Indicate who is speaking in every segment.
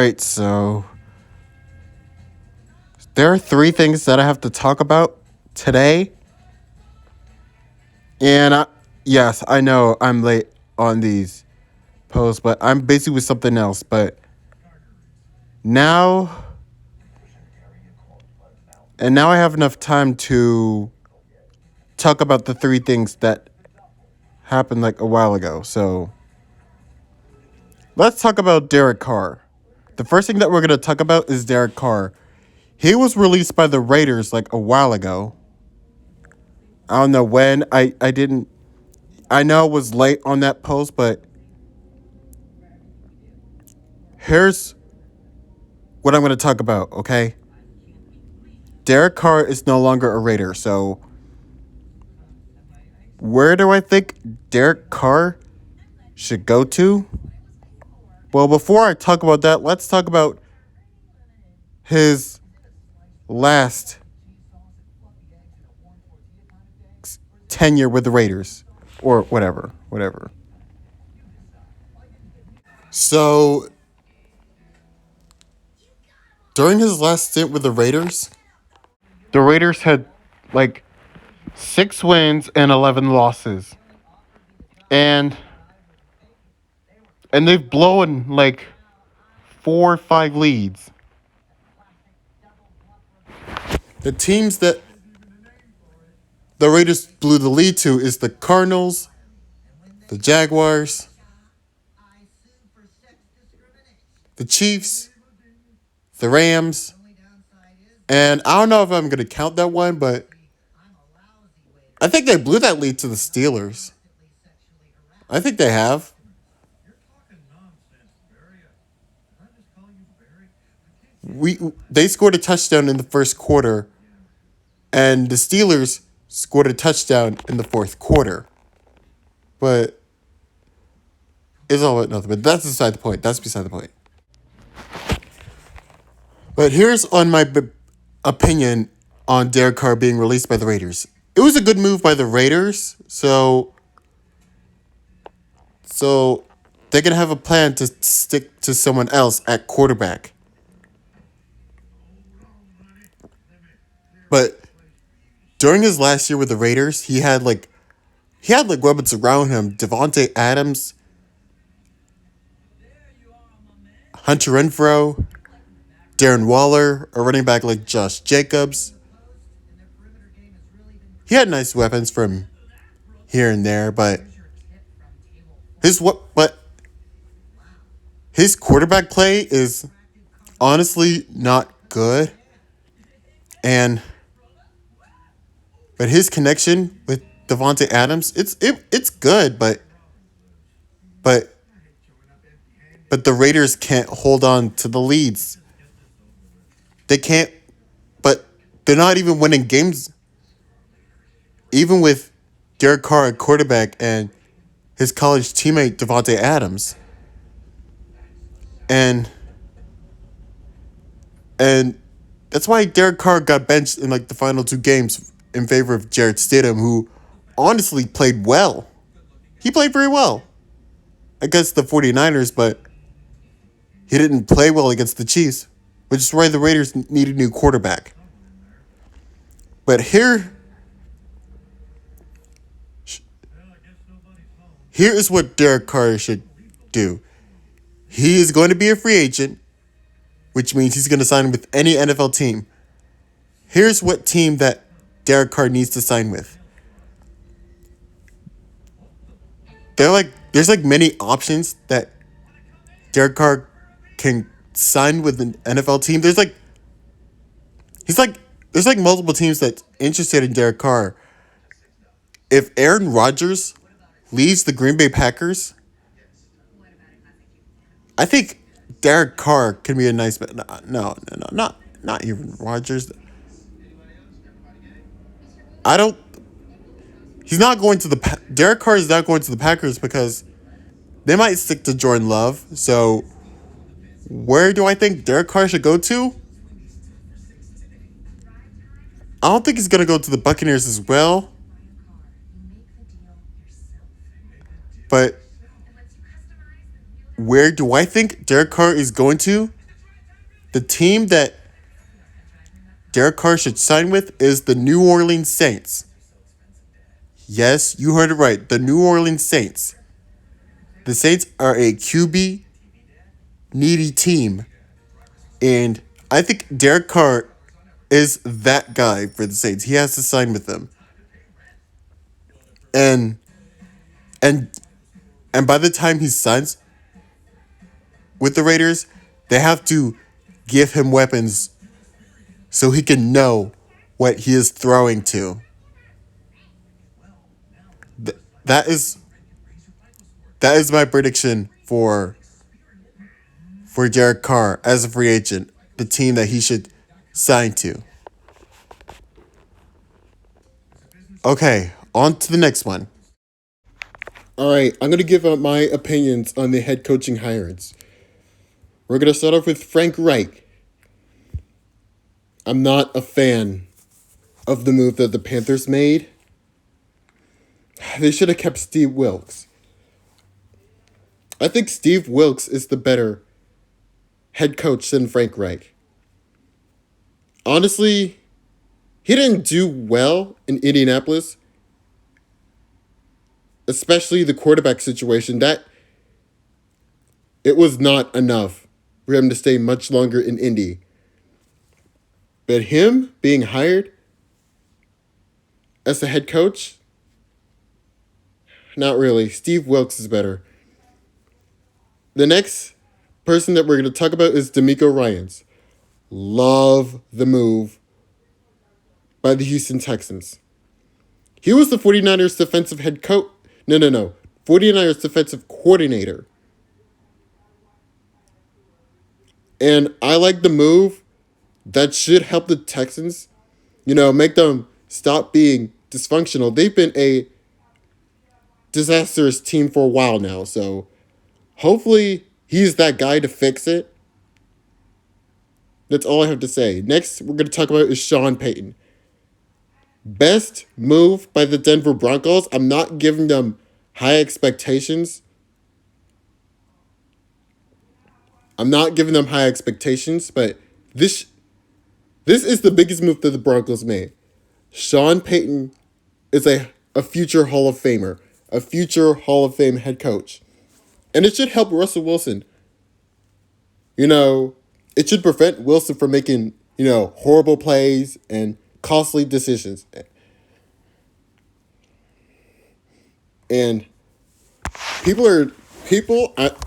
Speaker 1: Alright, so there are three things that I have to talk about today. And yes, I know I'm late on these posts, but I'm busy with something else. But now, now I have enough time to talk about the three things that happened like a while ago. So let's talk about Derek Carr. The first thing that we're going to talk about is Derek Carr. He was released by the Raiders like a while ago. I don't know when. I didn't. I know I was late on that post, but here's what I'm going to talk about, okay? Derek Carr is no longer a Raider, so where do I think Derek Carr should go to? Well, before I talk about that, let's talk about his last tenure with the Raiders, or whatever. So, during his last stint with the Raiders had like 6 wins and 11 losses. And they've blown like 4 or 5 leads. The teams that the Raiders blew the lead to is the Cardinals, the Jaguars, the Chiefs, the Rams, and I don't know if I'm going to count that one, but I think they blew that lead to the Steelers. I think they have. They scored a touchdown in the first quarter, and the Steelers scored a touchdown in the fourth quarter. But it's all about nothing. But that's beside the point. That's beside the point. But here's on my opinion on Derek Carr being released by the Raiders. It was a good move by the Raiders, so they're gonna have a plan to stick to someone else at quarterback. But during his last year with the Raiders, he had weapons around him. Devontae Adams, Hunter Renfrow, Darren Waller, a running back like Josh Jacobs. He had nice weapons from here and there, but his quarterback play is honestly not good. But his connection with Devontae Adams, it's good, but the Raiders can't hold on to the leads. They can't, but they're not even winning games. Even with Derek Carr at quarterback and his college teammate Devontae Adams. And that's why Derek Carr got benched in like the final 2 games in favor of Jarrett Stidham, who honestly played well. He played very well against the 49ers, but he didn't play well against the Chiefs, which is why the Raiders need a new quarterback. But here is what Derek Carr should do. He is going to be a free agent, which means he's going to sign with any NFL team. Here's what team that Derek Carr needs to sign with. There's many options that Derek Carr can sign with an NFL team. There's multiple teams that's interested in Derek Carr. If Aaron Rodgers leaves the Green Bay Packers, I think Derek Carr can be a nice. No, not even Rodgers. He's not going to the. Derek Carr is not going to the Packers because they might stick to Jordan Love. So, where do I think Derek Carr should go to? I don't think he's going to go to the Buccaneers as well. But where do I think Derek Carr is going to? The team that Derek Carr should sign with is the New Orleans Saints. Yes, you heard it right. The New Orleans Saints. The Saints are a QB needy team. And I think Derek Carr is that guy for the Saints. He has to sign with them. And and and by the time he signs with the Raiders, they have to give him weapons so he can know what he is throwing to. Th- that is that is my prediction for Derek Carr as a free agent, the team that he should sign to. Okay, on to the next one. All right, I'm going to give out my opinions on the head coaching hirings. We're going to start off with Frank Reich. I'm not a fan of the move that the Panthers made. They should have kept Steve Wilkes. I think Steve Wilkes is the better head coach than Frank Reich. Honestly, he didn't do well in Indianapolis, especially the quarterback situation. That it was not enough for him to stay much longer in Indy. But him being hired as the head coach, not really. Steve Wilkes is better. The next person that we're going to talk about is D'Amico Ryans. Love the move by the Houston Texans. He was the 49ers defensive head coach. No. 49ers defensive coordinator. And I like the move. That should help the Texans, make them stop being dysfunctional. They've been a disastrous team for a while now, so hopefully he's that guy to fix it. That's all I have to say. Next, we're going to talk about is Sean Payton. Best move by the Denver Broncos. I'm not giving them high expectations. But this is the biggest move that the Broncos made. Sean Payton is a future Hall of Famer, a future Hall of Fame head coach. And it should help Russell Wilson. It should prevent Wilson from making, horrible plays and costly decisions. And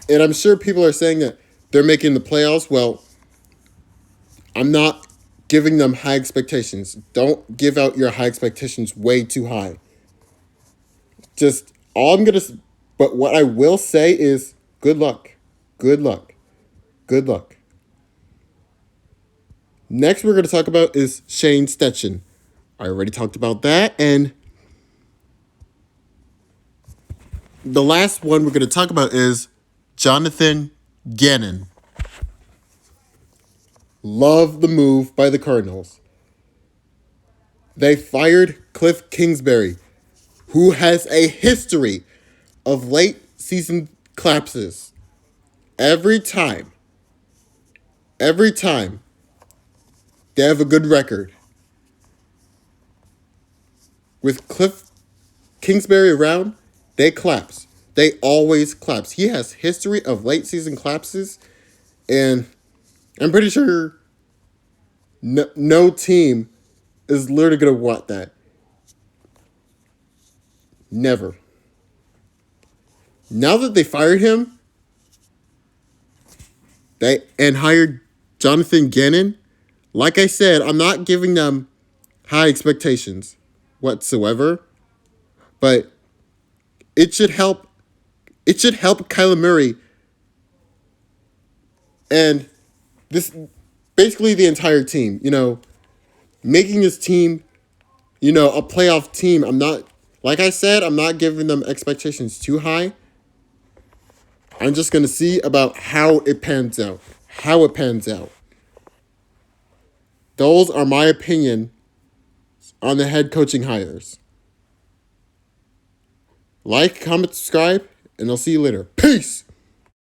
Speaker 1: and I'm sure people are saying that they're making the playoffs. Well, I'm not giving them high expectations. Don't give out your high expectations way too high. But what I will say is good luck. Good luck. Good luck. Next we're going to talk about is Shane Steichen. I already talked about that. And the last one we're going to talk about is Jonathan Gannon. Love the move by the Cardinals. They fired Cliff Kingsbury, who has a history of late season collapses. Every time, they have a good record. With Cliff Kingsbury around, they collapse. They always collapse. He has history of late season collapses, and I'm pretty sure no team is literally going to want that. Never. Now that they fired him, and hired Jonathan Gannon, like I said, I'm not giving them high expectations whatsoever, but it should help. It should help Kyler Murray and this basically the entire team. Making his team, a playoff team. I'm not giving them expectations too high. I'm just going to see about how it pans out. Those are my opinion on the head coaching hires. Like, comment, subscribe, and I'll see you later. Peace!